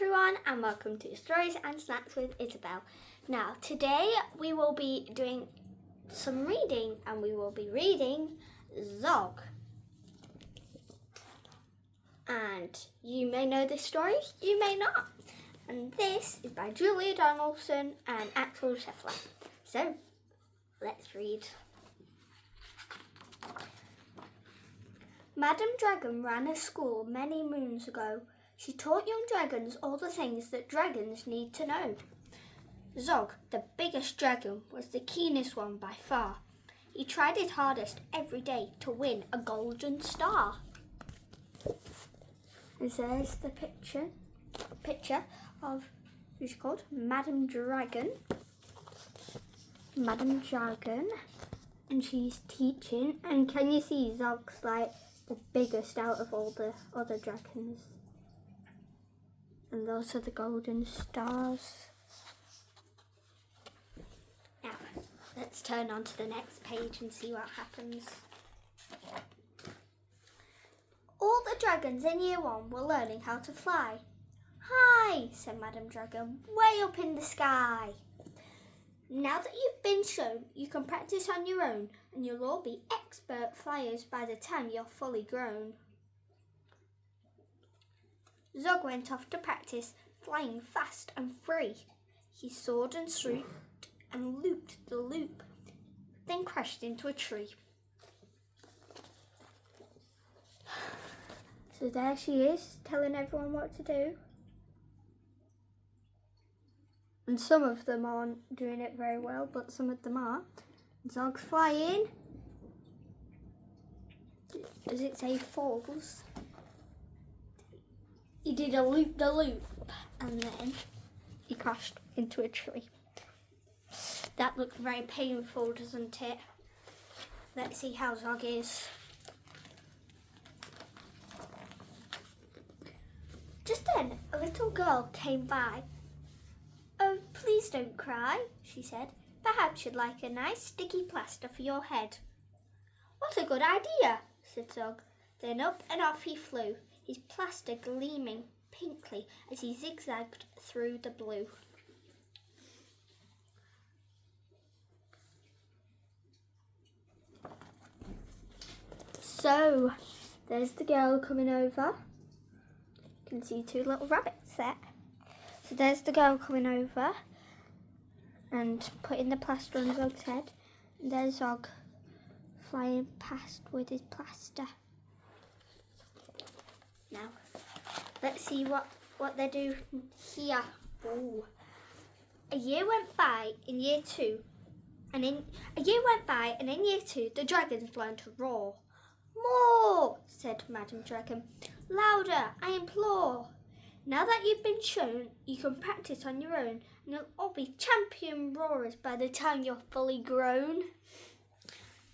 everyone, and welcome to Stories and Snacks with Isabel. Now, today we will be doing some reading, and we will be reading Zog. And you may know this story, you may not. And this is by Julia Donaldson and Axel Scheffler. So, let's read. Madam Dragon ran a school many moons ago. She taught young dragons all the things that dragons need to know. Zog, the biggest dragon, was the keenest one by far. He tried his hardest every day to win a golden star. And there's the picture of who's called Madam Dragon. Madam Dragon, and she's teaching. And can you see Zog's like the biggest out of all the other dragons? And those are the golden stars. Now, let's turn on to the next page and see what happens. All the dragons in year 1 were learning how to fly. Hi, said Madam Dragon, way up in the sky. Now that you've been shown, you can practice on your own, and you'll all be expert flyers by the time you're fully grown. Zog went off to practice, flying fast and free. He soared and swooped and looped the loop, then crashed into a tree. So there she is, telling everyone what to do. And some of them aren't doing it very well, but some of them are. Zog's flying. Does it say falls? He did a loop-the-loop, and then he crashed into a tree. That looked very painful, doesn't it? Let's see how Zog is. Just then, a little girl came by. "Oh, please don't cry," she said. "Perhaps you'd like a nice sticky plaster for your head." "What a good idea," said Zog. Then up and off he flew, his plaster gleaming pinkly as he zigzagged through the blue. So, there's the girl coming over. You can see 2 little rabbits there. So there's the girl coming over and putting the plaster on Zog's head. And there's Zog flying past with his plaster. Now, let's see what they do here. Ooh. A year went by in year 2, and in year 2, the dragons learned to roar. "More," said Madam Dragon. "Louder, I implore. Now that you've been shown, you can practice on your own, and you'll all be champion roarers by the time you're fully grown."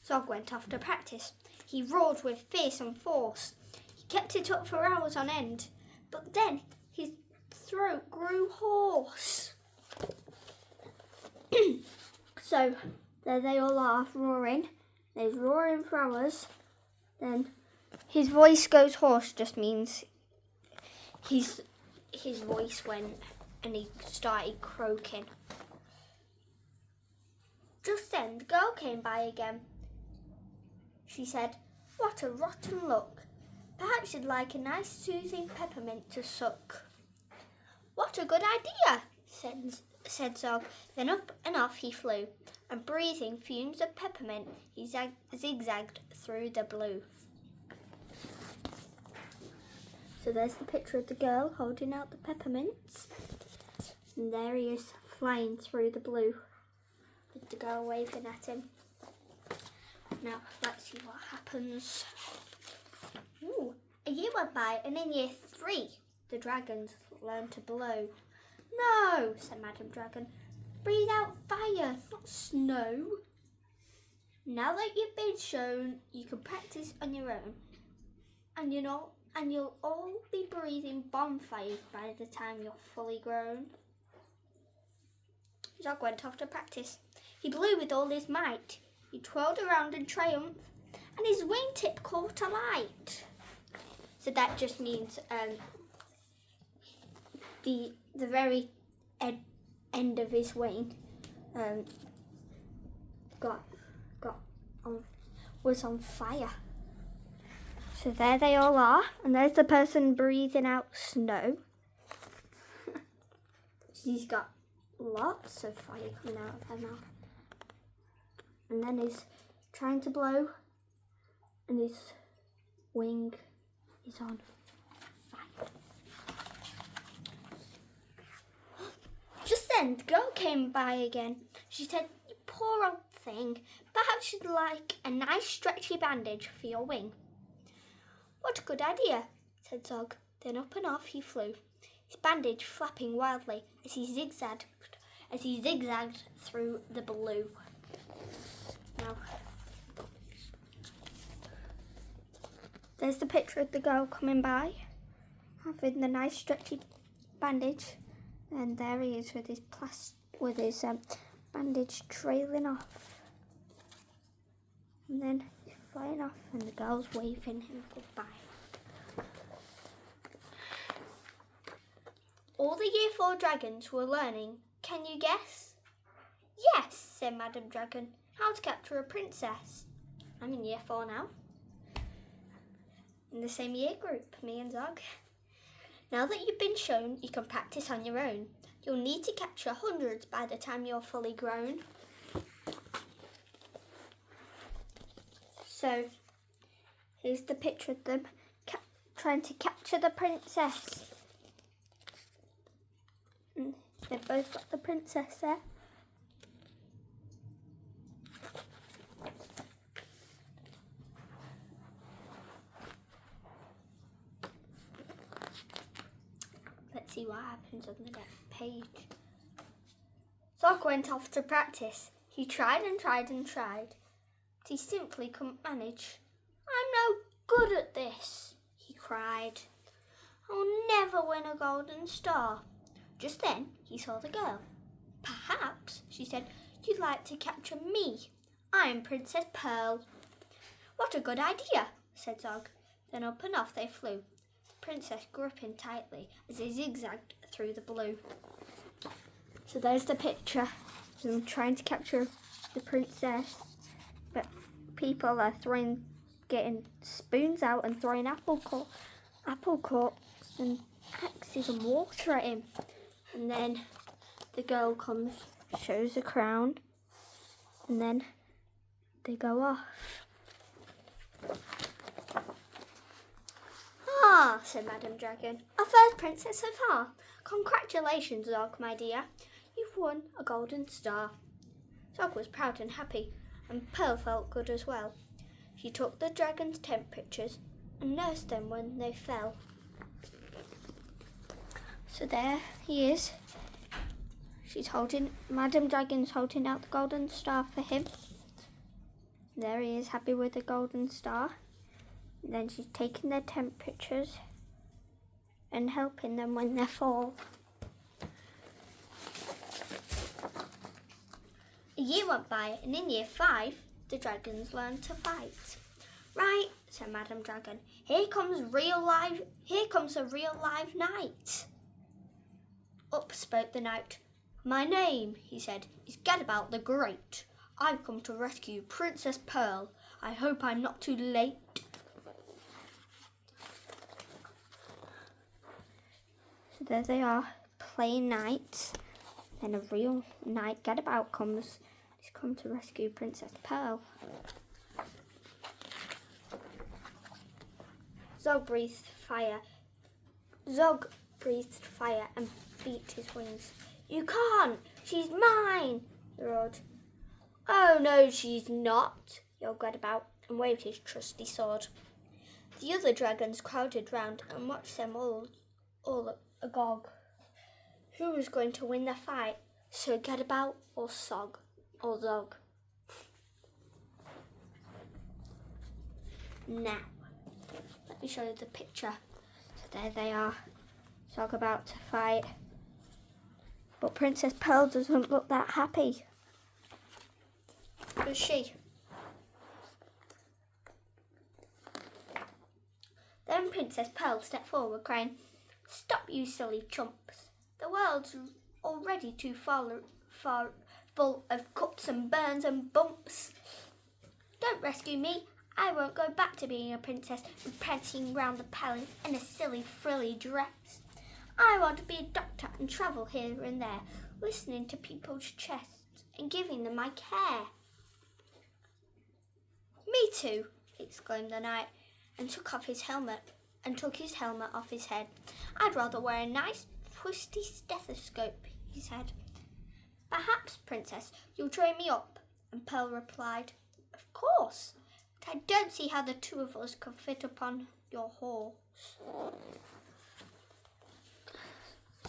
Zog went off to practice. He roared with fearsome force. He kept it up for hours on end, but then his throat grew hoarse. So there they all are, roaring. They're roaring for hours. Then his voice goes hoarse, just means his voice went and he started croaking. Just then the girl came by again. She said, "What a rotten look. Perhaps you'd like a nice soothing peppermint to suck." "What a good idea," said Zog. Then up and off he flew, and breathing fumes of peppermint, he zigzagged through the blue. So there's the picture of the girl holding out the peppermints. And there he is flying through the blue with the girl waving at him. Now, let's see what happens. Ooh, a year went by, and in year 3, the dragons learned to blow. "No," said Madam Dragon. "Breathe out fire, not snow. Now that you've been shown, you can practice on your own. And you'll all be breathing bonfires by the time you're fully grown." Zog went off to practice. He blew with all his might. He twirled around in triumph, and his wingtip caught alight. So that just means the very end of his wing was on fire. So there they all are, and there's the person breathing out snow. She's got lots of fire coming out of her mouth. And then he's trying to blow, and his wing is on fire. Just then, the girl came by again. She said, "You poor old thing, perhaps you'd like a nice stretchy bandage for your wing." "What a good idea," said Zog. Then up and off he flew, his bandage flapping wildly as he zigzagged through the blue. Now, there's the picture of the girl coming by, having the nice stretchy bandage, and there he is with his bandage trailing off, and then he's flying off, and the girl's waving him goodbye. All the Year 4 dragons were learning. Can you guess? "Yes," said Madam Dragon. "How to capture a princess." I'm in Year 4 now. In the same year group, me and Zog. Now that you've been shown, you can practice on your own. You'll need to capture hundreds by the time you're fully grown. So, here's the picture of them trying to capture the princess. And they've both got the princess there. Let's see what happens on the next page. Zog went off to practice. He tried and tried and tried, but he simply couldn't manage. "I'm no good at this," he cried. "I'll never win a golden star." Just then he saw the girl. "Perhaps," she said, "you'd like to capture me. I'm Princess Pearl." "What a good idea," said Zog. Then up and off they flew, the princess gripping tightly as they zigzagged through the blue. So there's the picture of them trying to capture the princess, but people are getting spoons out and throwing apple corks and axes and water at him. And then the girl comes, shows the crown, and then they go off. "Ah," said Madam Dragon, "our first princess so far. Congratulations, Zog, my dear. You've won a golden star." Zog was proud and happy, and Pearl felt good as well. She took the dragon's temperatures and nursed them when they fell. So there he is. Madam Dragon's holding out the golden star for him. There he is, happy with the golden star. And then she's taking their temperatures and helping them when they fall. A year went by, and in Year 5, the dragons learned to fight. "Right," said Madam Dragon. Here comes a real live knight." Up spoke the knight. "My name," he said, "is Gadabout the Great. I've come to rescue Princess Pearl. I hope I'm not too late." So there they are, playing knights. Then a real knight, Gadabout, comes. He's come to rescue Princess Pearl. Zog breathed fire and beat his wings. "You can't! She's mine!" he roared. "Oh no, she's not!" yelled Gadabout and waved his trusty sword. The other dragons crowded round and watched them all agog. Who was going to win the fight? Sir Gadabout or Zog? Now, let me show you the picture. So there they are, Zog about to fight. But Princess Pearl doesn't look that happy, does she? Then Princess Pearl stepped forward, crying, "Stop, you silly chumps. The world's already too far full of cuts and burns and bumps. Don't rescue me. I won't go back to being a princess and prancing round the palace in a silly frilly dress. I want to be a doctor and travel here and there, listening to people's chests and giving them my care. Me too, exclaimed the knight, and took his helmet off his head. I'd rather wear a nice twisty stethoscope, he said. Perhaps, Princess, you'll train me up, and Pearl replied, Of course, but I don't see how the two of us could fit upon your horse.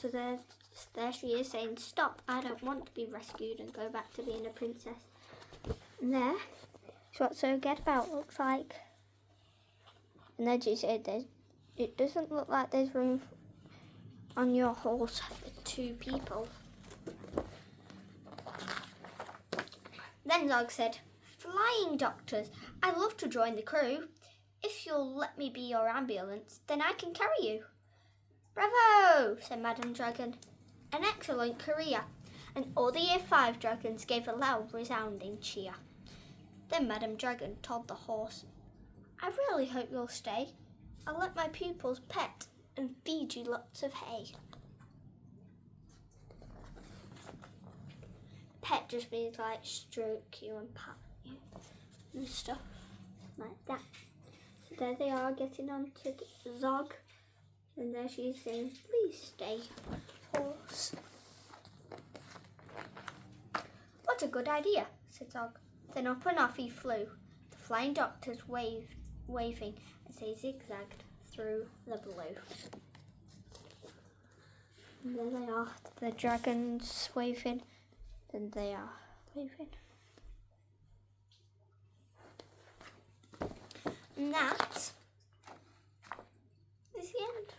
So there she is saying, Stop, I don't want to be rescued and go back to being a princess. And there is what So Get About looks like. And then she said, it doesn't look like there's room on your horse for two people. Then Zog said, Flying doctors, I'd love to join the crew. If you'll let me be your ambulance, then I can carry you. Bravo, said Madame Dragon. An excellent career. And all the Year 5 dragons gave a loud, resounding cheer. Then Madame Dragon told the horse, I really hope you'll stay. I'll let my pupils pet and feed you lots of hay. Pet just means like stroke you and pat you and stuff like that. So there they are getting on to Zog. And there she is saying, Please stay, horse. What a good idea, said Zog. Then up and off he flew, the flying doctors waving as they zigzagged through the blue. And there they are, the dragons waving, and they are waving. And that is the end.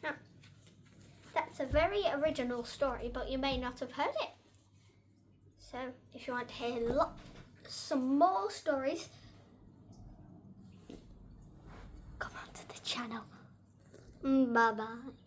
Now, that's a very original story, but you may not have heard it. So, if you want to hear some more stories, come on to the channel. Bye-bye.